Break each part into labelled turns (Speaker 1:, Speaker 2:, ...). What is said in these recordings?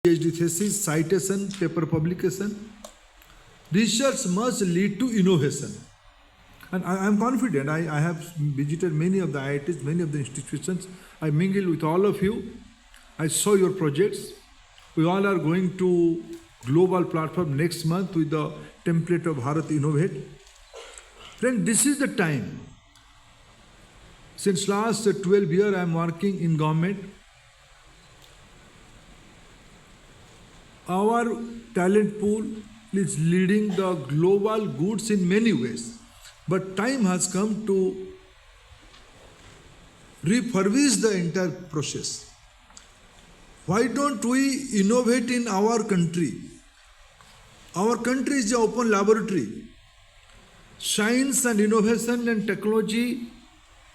Speaker 1: PhD thesis, citation, paper publication. Research must lead to innovation. And I am confident. I have visited many of the IITs, many of the institutions. I mingle with all of you. I saw your projects. We all are going to global platform next month with the template of Bharat Innovate. Friend, this is the time. Since last 12 years, I am working in government. Our talent pool is leading the global goods in many ways. But time has come to refurbish the entire process. Why don't we innovate in our country? Our country is an open laboratory. Science and innovation and technology,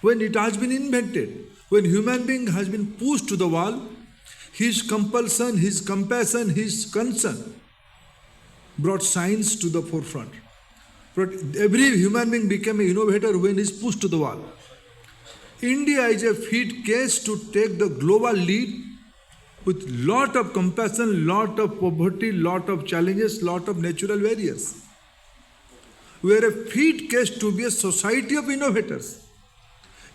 Speaker 1: when it has been invented, when human being has been pushed to the wall, his compulsion, his compassion, his concern brought science to the forefront. But every human being became an innovator when he is pushed to the wall. India is a fit case to take the global lead with lot of compassion, lot of poverty, lot of challenges, lot of natural barriers. We are a fit case to be a society of innovators.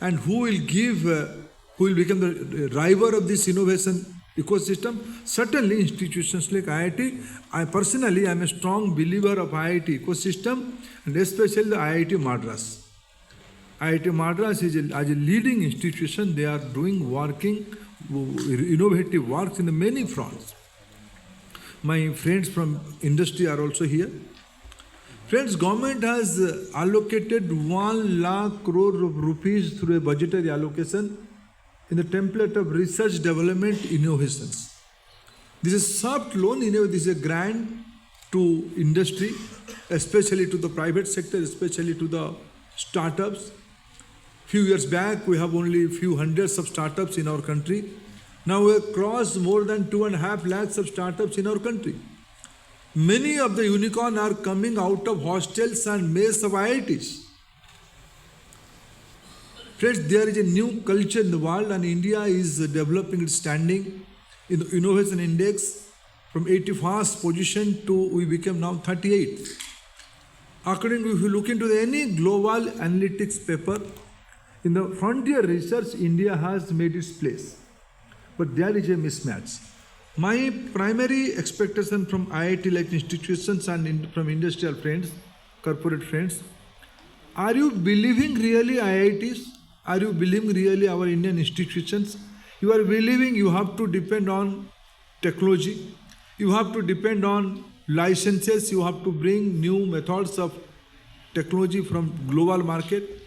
Speaker 1: And who will become the driver of this innovation ecosystem? Certainly institutions like IIT. I personally am a strong believer of IIT ecosystem, and especially the IIT Madras. IIT Madras is as a leading institution. They are doing innovative works in many fronts. My friends from industry are also here. Friends, government has allocated 1 lakh crore of rupees through a budgetary allocation in the template of research development innovations. This is soft loan, this is a grant to industry, especially to the private sector, especially to the startups. Few years back, we have only a few hundreds of startups in our country. Now we have crossed more than 2.5 lakhs of startups in our country. Many of the unicorns are coming out of hostels and mess of IITs. Friends, there is a new culture in the world, and India is developing its standing in the innovation index from 81st position to we became now 38th. According to, if you look into any global analytics paper, in the frontier research, India has made its place. But there is a mismatch. My primary expectation from IIT-like institutions and from industrial friends, corporate friends, are you believing really IITs? Are you believing really our Indian institutions? You are believing you have to depend on technology. You have to depend on licenses. You have to bring new methods of technology from global market.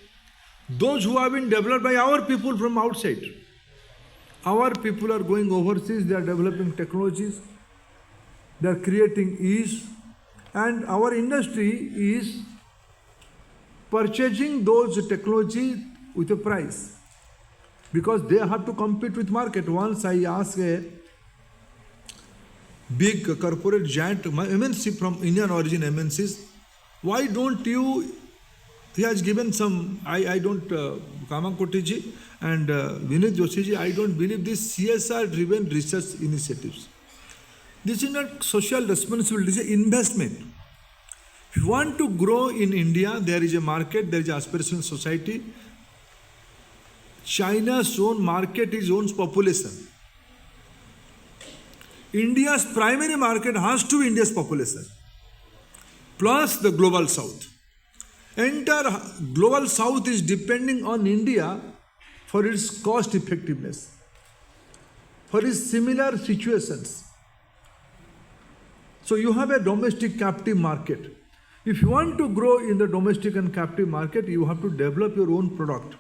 Speaker 1: Those who have been developed by our people from outside. Our people are going overseas, they are developing technologies, they are creating ease, and our industry is purchasing those technology with a price because they have to compete with market. Once I asked a big corporate giant, MNC from Indian origin MNCs, why don't you, he has given some, I don't, Kamakoti ji and Vinit Joshi ji, I don't believe these CSR driven research initiatives. This is not social responsibility, this is investment. If you want to grow in India, there is a market, there is an aspirational society. China's own market is owns population. India's primary market has to be India's population, plus the global south. Entire global south is depending on India for its cost effectiveness, for its similar situations. So you have a domestic captive market. If you want to grow in the domestic and captive market, you have to develop your own product.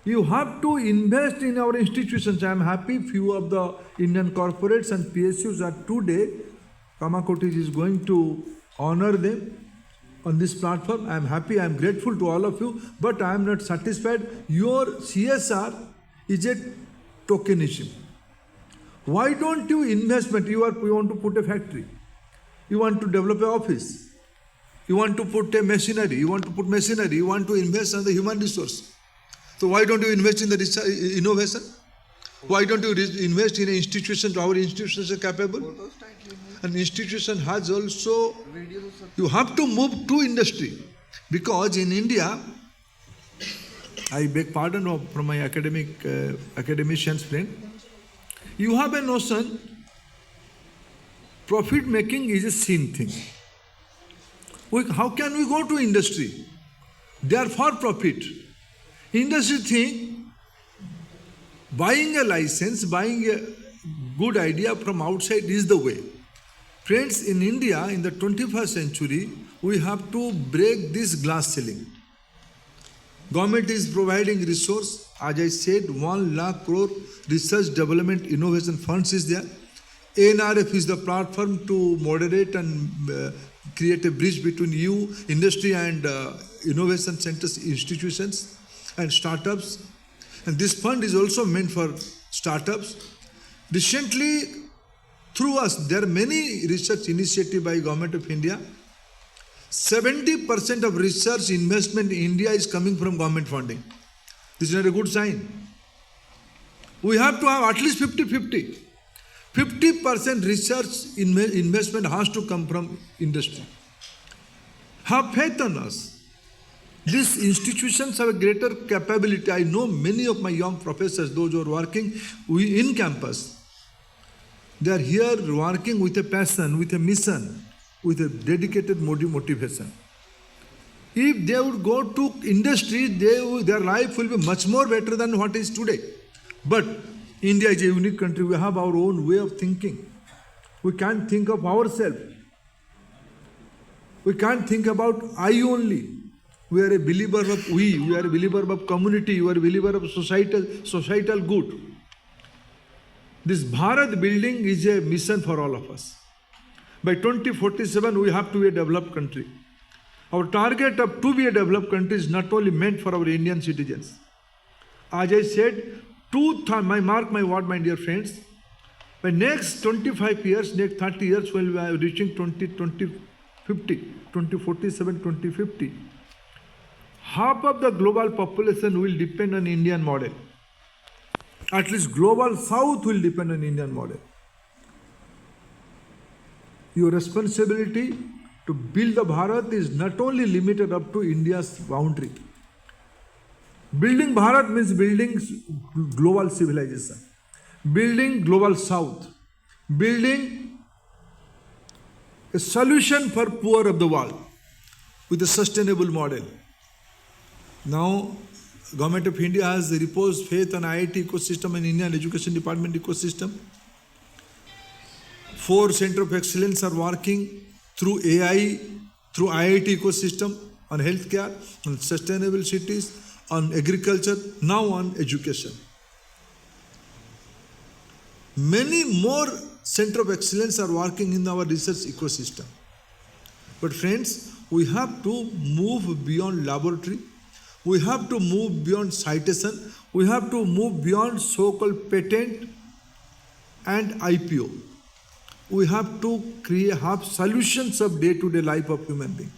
Speaker 1: You have to invest in our institutions. I am happy few of the Indian corporates and PSUs are today, Kamakoti is going to honor them on this platform. I am happy, I am grateful to all of you, but I am not satisfied. Your CSR is a tokenism. Why don't you investment? You want to put a factory. You want to develop an office. You want to put a machinery. You want to put machinery. You want to invest in the human resource. So why don't you invest in the innovation? Why don't you invest in an institution? Our institutions are capable. An institution has also, you have to move to industry. Because in India, I beg pardon from my academician's friend, you have a notion, profit making is a sin thing. How can we go to industry? They are for profit. Industry think, buying a license, buying a good idea from outside is the way. Friends, in India, in the 21st century, we have to break this glass ceiling. Government is providing resource. As I said, 1 lakh crore research development innovation funds is there. ANRF is the platform to moderate and create a bridge between you, industry and innovation centers, institutions and startups. And this fund is also meant for startups. Recently, through us, there are many research initiatives by Government of India. 70% of research investment in India is coming from government funding. This is not a good sign. We have to have at least 50-50. 50% research investment has to come from industry. Have faith on us. These institutions have a greater capability. I know many of my young professors, those who are working in campus, they are here working with a passion, with a mission, with a dedicated motivation. If they would go to industry, their life will be much more better than what is today. But India is a unique country. We have our own way of thinking. We can't think of ourselves. We can't think about I only. We are a believer of we are a believer of community, we are a believer of societal good. This Bharat building is a mission for all of us. By 2047, we have to be a developed country. Our target of to be a developed country is not only meant for our Indian citizens. As I said, mark my word, my dear friends, by next 25 years, next 30 years, when we are reaching 2047, 2050, half of the global population will depend on Indian model. At least global south will depend on Indian model. Your responsibility to build the Bharat is not only limited up to India's boundary. Building Bharat means building global civilization, building global south, building a solution for poor of the world with a sustainable model. Now, Government of India has reposed faith on IIT ecosystem and Indian Education Department ecosystem. 4 centers of excellence are working through AI, through IIT ecosystem on healthcare, on sustainable cities, on agriculture, now on education. Many more centers of excellence are working in our research ecosystem. But friends, we have to move beyond laboratory. We have to move beyond citation. We have to move beyond so-called patent and IPO. We have to have solutions of day-to-day life of human being.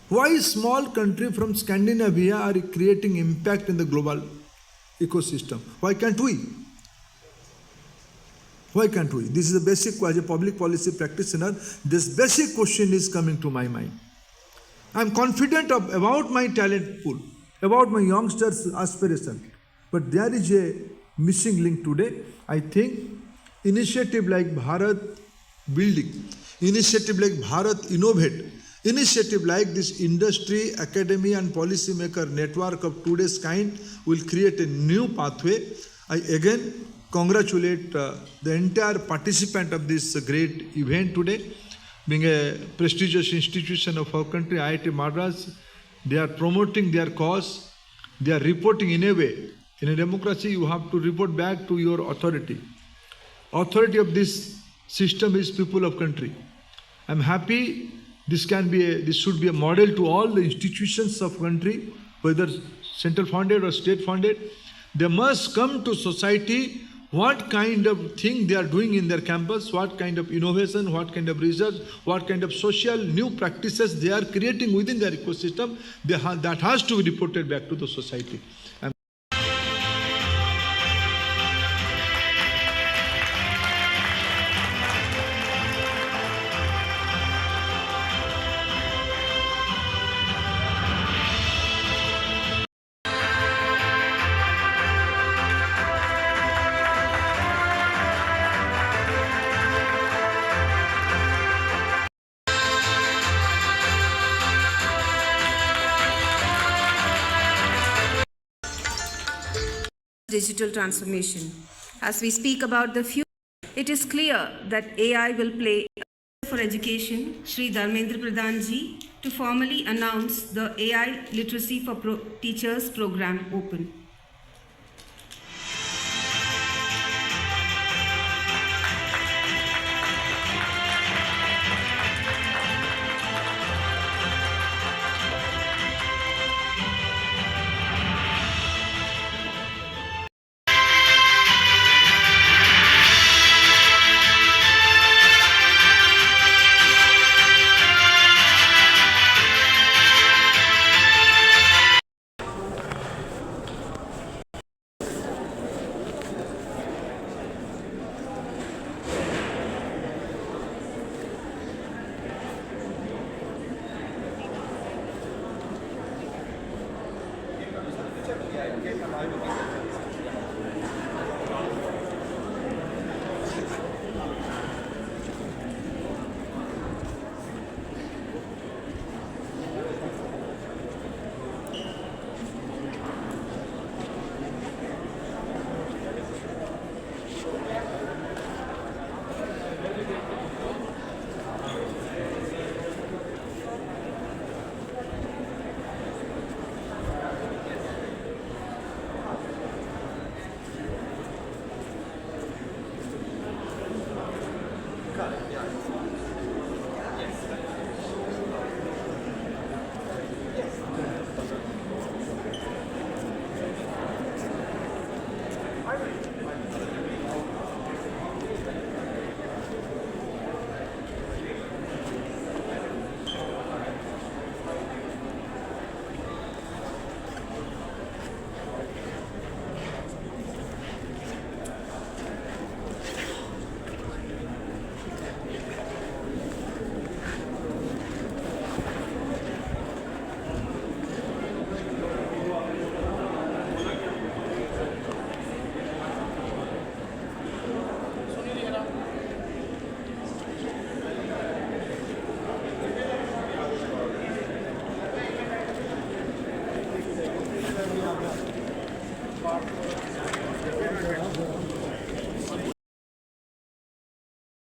Speaker 1: Why small country from Scandinavia are creating impact in the global ecosystem? Why can't we? Why can't we? This is a basic, as a public policy practitioner, this basic question is coming to my mind. I am confident about my talent pool, about my youngsters' aspiration. But there is a missing link today. I think initiative like Bharat Building, initiative like Bharat Innovate, initiative like this industry, academy and policymaker network of today's kind will create a new pathway. I again congratulate the entire participant of this great event today. Being a prestigious institution of our country, IIT Madras, they are promoting their cause, they are reporting in a way. In a democracy, you have to report back to your authority. Authority of this system is people of country. I'm happy this should be a model to all the institutions of country, whether central funded or state funded. They must come to society what kind of thing they are doing in their campus, what kind of innovation, what kind of research, what kind of social new practices they are creating within their ecosystem, that has to be reported back to the society.
Speaker 2: digital transformation. As we speak about the future, it is clear that AI will play for education, Shri Dharmendra Pradhan ji, to formally announce the AI Literacy for Teachers program open.